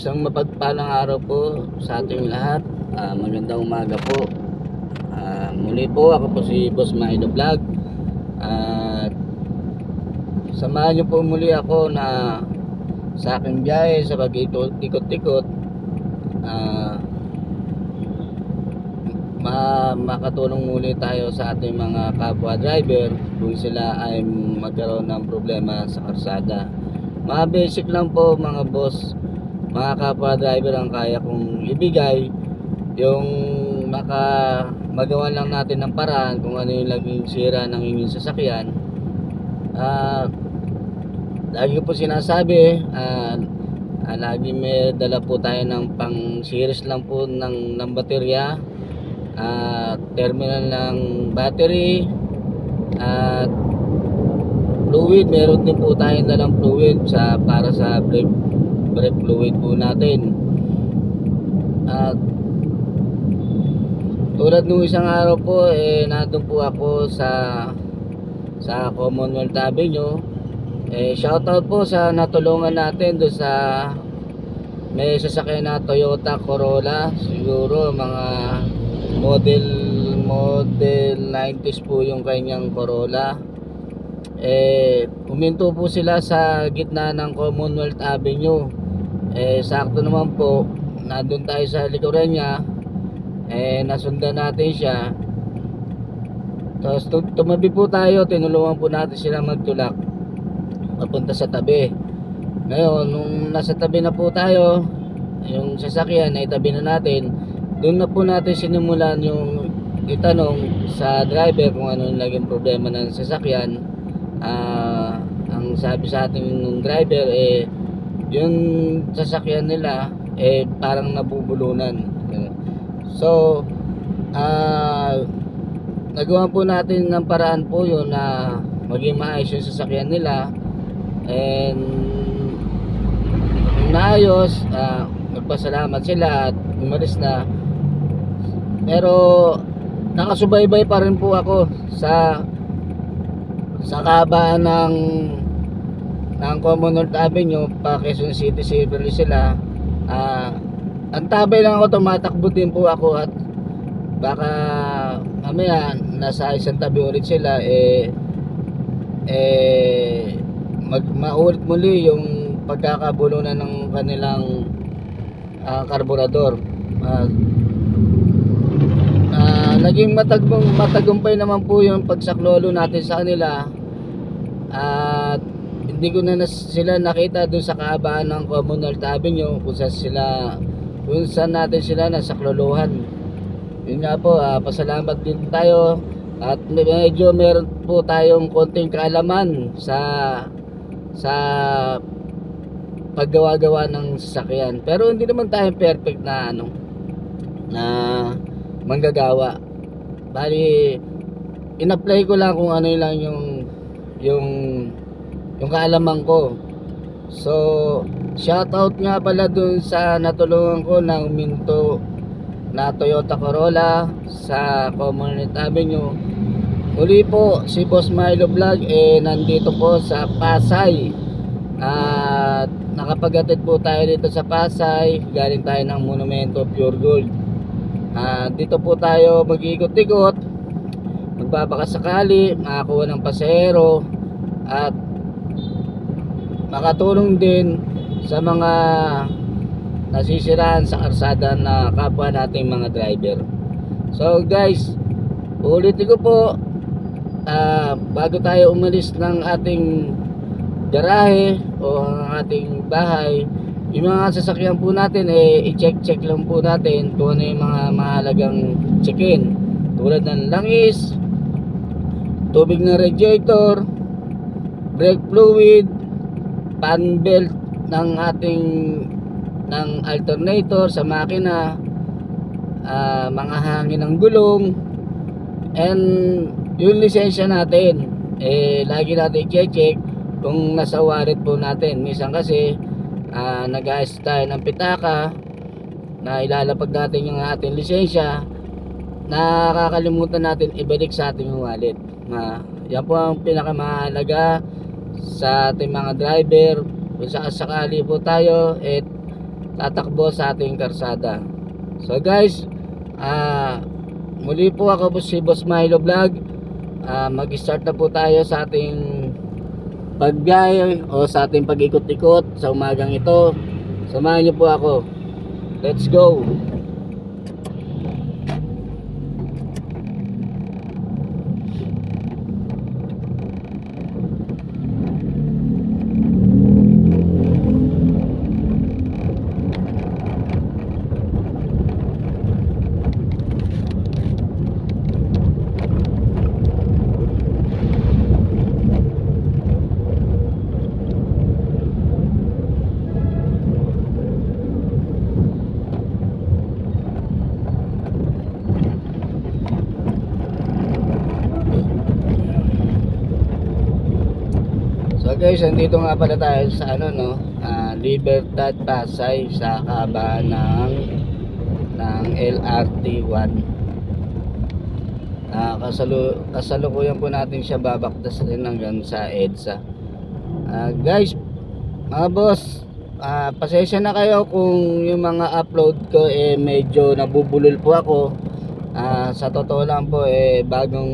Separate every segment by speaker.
Speaker 1: Isang mapagpalang araw po sa ating lahat. Magandang umaga po. Muli po ako po si Boss Milo Vlog. At samahan niyo po muli ako na sa aking biyahe sa pag-ikot-ikot. Makatulong muli tayo sa ating mga kapwa driver kung sila ay magkaroon ng problema sa karsada. Mga basic lang po mga boss, mga kapwa driver, ang kaya kong ibigay yung magawa lang natin ng paraan kung ano yung laging sira ng inyong sasakyan. Lagi ko po sinasabi, lagi may dala po tayo ng pang series lang po ng baterya, terminal ng battery, at fluid. Meron din po tayong dalang fluid para sa brake fluid po natin. At tulad nung isang araw po, nandun po ako sa Commonwealth Avenue. Shoutout po sa natulungan natin doon sa may sasakyan na Toyota Corolla, siguro mga model 90s po yung kanyang Corolla. Huminto po sila sa gitna ng Commonwealth Avenue. Sakto naman po, nandun tayo sa likuran niya. Nasundan natin siya. Tapos tumabi po tayo, tinulungan po natin sila magtulak papunta sa tabi. Ngayon, nung nasa tabi na po tayo, yung sasakyan na itabi na natin, doon na po natin sinimulan yung itanong sa driver kung ano yung naging problema ng sasakyan. Ang sabi sa ating ng driver, yung sasakyan nila parang nabubulunan. So nagawa po natin ng paraan po yun na maging maayos yung sasakyan nila, and naayos. Nagpasalamat sila at umalis na. Pero nakasubaybay pa rin po ako sa kahabaan ng Commonwealth Avenue pa Quezon City. Siyempre sila, ang tabay lang ako, tumatakbo din po ako, at baka mamaya nasa isang tabi ulit sila, maulit muli yung pagkakabulunan ng kanilang karburador. Naging matagumpay naman po yung pagsaklolo natin sa kanila, at hindi ko na sila nakita doon sa kahabaan ng Commonwealth Avenue kung saan natin sila nasaklolohan. Yun nga po, pasalamat din tayo, at medyo meron po tayong konting kaalaman sa paggawa-gawa ng sasakyan. Pero hindi naman tayo perfect na manggagawa. Bali, in-apply ko lang kung ano lang yung kaalaman ko. So, shoutout nga pala dun sa natulungan ko na huminto na Toyota Corolla sa Commonwealth Avenue. Uli po, si Boss Milo Vlog nandito po sa Pasay. At nakapag-atid po tayo dito sa Pasay. Galing tayo ng Monumento Pure Gold. Dito po tayo mag-ikot-ikot, magbabakasakali, makakuha ng pasahero, at makatulong din sa mga nasisiraan sa karsada na kapwa nating mga driver. So guys, ulitin ko po, bago tayo umalis ng ating garahe o ang ating bahay, yung mga sasakyan po natin, i-check lang po natin kung ano yung mga mahalagang check-in, tulad ng langis, tubig ng radiator, brake fluid, fan belt ng alternator sa makina, mga hangin ng gulong, and yung lisensya natin, lagi natin i-check kung nasa wallet po natin. Minsan kasi nag-ayos tayo ng pitaka na ilalapag natin yung ating lisensya, nakakalimutan natin ibalik sa ating wallet. Yan po ang pinakamahalaga sa ating mga driver. Kung sakali po tayo tatakbo sa ating karsada. So guys, muli po ako po si Boss Milo Vlog. Mag-start na po tayo sa ating pagbiyahe o sa ating pag-ikot-ikot sa umagang ito. Samahan niyo po ako. Let's go. So guys, nandito nga pala tayo sa Libertad, Pasay, sa kabaan ng LRT 1. Kasalukuyan po natin siya babaktas din hanggang sa EDSA. Guys, mga boss, pasensya na kayo kung yung mga upload ko medyo nabubulol po ako. Sa totoo lang po bagong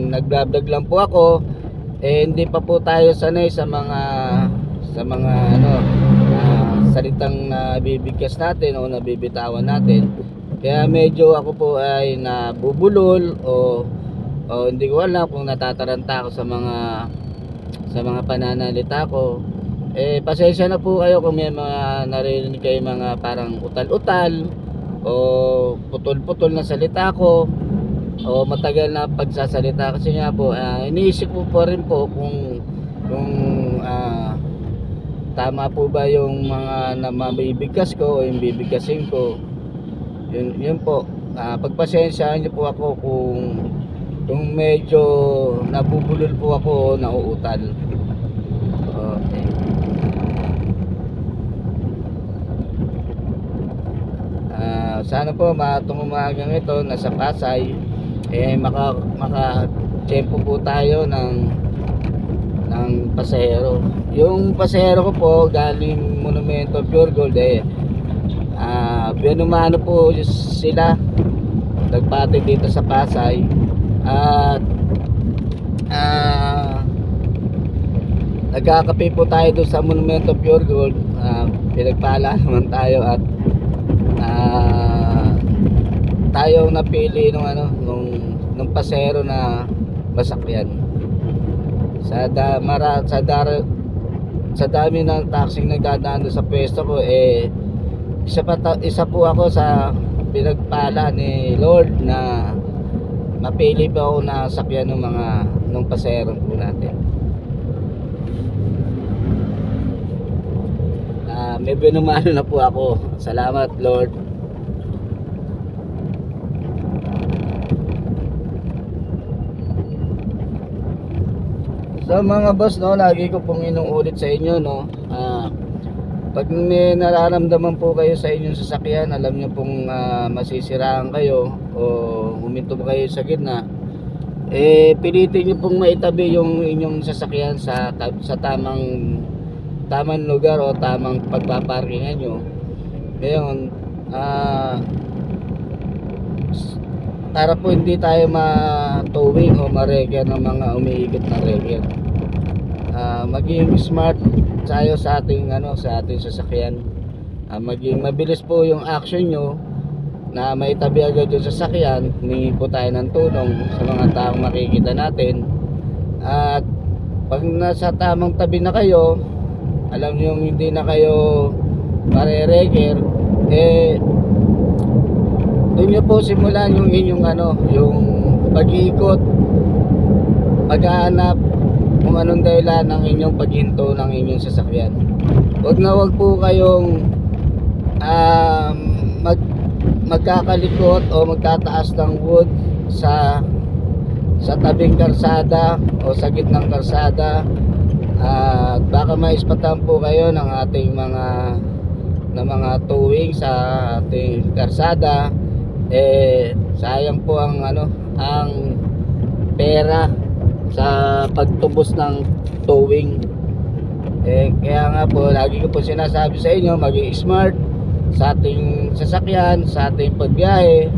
Speaker 1: nag-vlog lang po ako. Hindi pa po tayo sanay sa mga salitang nabibigkas natin o nabibitawan natin. Kaya medyo ako po ay nabubulol o hindi ko alam kung natataranta ako sa mga pananalita ko. Pasensya na po kayo kung may mga naririnig kayo mga parang utal-utal o putol-putol na salita ko o matagal na pagsasalita, kasi nga po iniisip ko po rin po kung tama po ba yung mga namabibigkas ko o yung bibigkasin ko. Yun po, pagpasensyahan niyo po ako kung medyo nabubulol po ako o nauutal. Okay. Sana po matong umagang ito nasa Pasay maka-tempo po tayo ng pasahero. Yung pasahero ko po galing Monumento Pure Gold binumano po sila, nagpatid dito sa Pasay at nagkakape po tayo doon sa Monumento Pure Gold. Pinagpala naman tayo at tayo napili nung pasero na masakyan. Sa dami ng taxing nagdadaan sa pwesto ko, isa po ako sa pinagpala ni Lord na mapili pa ako na sakyan ng pasero po natin. May binumano na po ako. Salamat Lord. So mga boss, lagi ko pong inuulit sa inyo, pag may nararamdaman po kayo sa inyong sasakyan, alam nyo pong masisiraan kayo o huminto po kayo sa gitna, pilitin nyo pong maitabi yung inyong sasakyan sa tamang lugar o tamang pagpaparkingan nyo. Ngayon, para po hindi tayo ma-towing o ma-wrecker ng mga umiikot na wrecker. Maging smart tayo sa ating sasakyan. Maging mabilis po yung action nyo na maitabi agad yung sasakyan. Humingi po tayo ng tulong sa mga taong makikita natin. At pag nasa tamang tabi na kayo, alam nyo yung hindi na kayo pare-wrecker, doon nyo po simulan yung inyong yung pag-iikot, pag-aanap kung anong dahilan ng inyong paghinto ng inyong sasakyan. Huwag po kayong magkakalikot o magtataas ng wood sa tabing karsada o sa gitnang karsada, at baka maispatan po kayo ng ating mga towing sa ating karsada. Sayang po ang pera sa pagtubos ng towing. Kaya nga po, lagi ko po sinasabi sa inyo, maging smart sa ating sasakyan, sa ating pagbiyahe.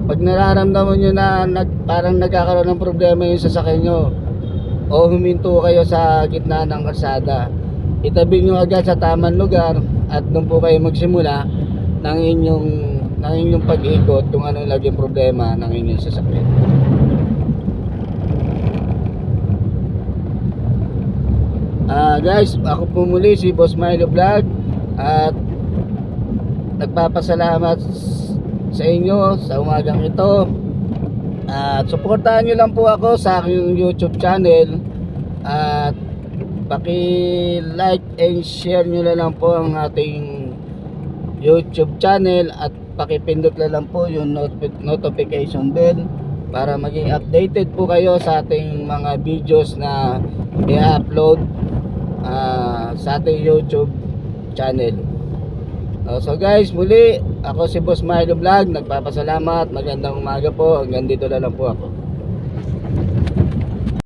Speaker 1: Pag nararamdaman nyo na parang nagkakaroon ng problema yung sasakyan nyo, o huminto kayo sa gitna ng kalsada, itabi nyo agad sa tamang lugar at doon po kayo magsimula ng inyong pag-ikot kung ano laging problema ng inyong sasakyan. Guys, ako po muli si Boss Milo Vlog at nagpapasalamat sa inyo sa umagang ito. At suportahan nyo lang po ako sa aking YouTube channel at paki-like and share nyo na lang po ang ating YouTube channel at pakipindot na lang po yung notification bell para maging updated po kayo sa ating mga videos na i-upload sa ating YouTube channel. So guys, muli ako si Boss Milo Vlog, nagpapasalamat, magandang umaga po, hanggang dito na lang po ako.